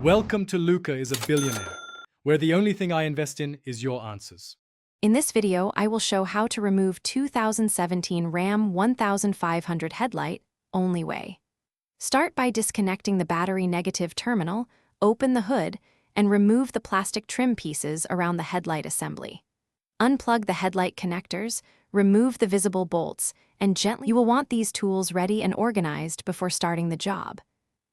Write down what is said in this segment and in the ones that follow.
Welcome to Luca is a Billionaire, where the only thing I invest in is your answers. In this video, I will show how to remove 2017 Ram 1500 headlight, only way. Start by disconnecting the battery negative terminal, open the hood, and remove the plastic trim pieces around the headlight assembly. Unplug the headlight connectors, remove the visible bolts, and gently. You will want these tools ready and organized before starting the job.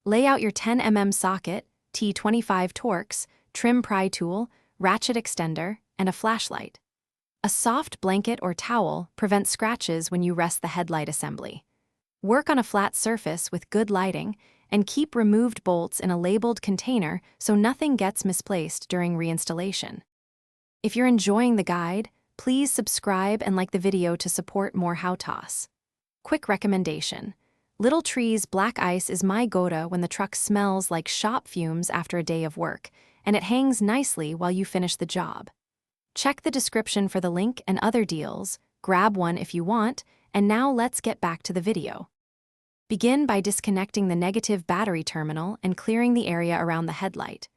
Lay out your 10 mm socket, T25 Torx, trim pry tool, ratchet extender, and a flashlight. A soft blanket or towel prevents scratches when you rest the headlight assembly. Work on a flat surface with good lighting, and keep removed bolts in a labeled container so nothing gets misplaced during reinstallation. If you're enjoying the guide, please subscribe and like the video to support more how-tos. Quick recommendation. Little Tree's Black Ice is my go-to when the truck smells like shop fumes after a day of work, and it hangs nicely while you finish the job. Check the description for the link and other deals, grab one if you want, and now let's get back to the video. Begin by disconnecting the negative battery terminal and clearing the area around the headlight.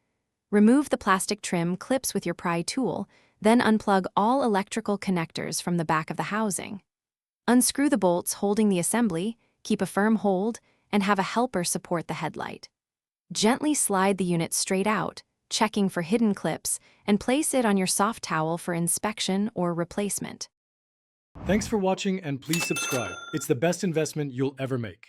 Remove the plastic trim clips with your pry tool, then unplug all electrical connectors from the back of the housing. Unscrew the bolts holding the assembly, keep a firm hold, and have a helper support the headlight. Gently slide the unit straight out, checking for hidden clips, and place it on your soft towel for inspection or replacement. Thanks for watching and please subscribe. It's the best investment you'll ever make.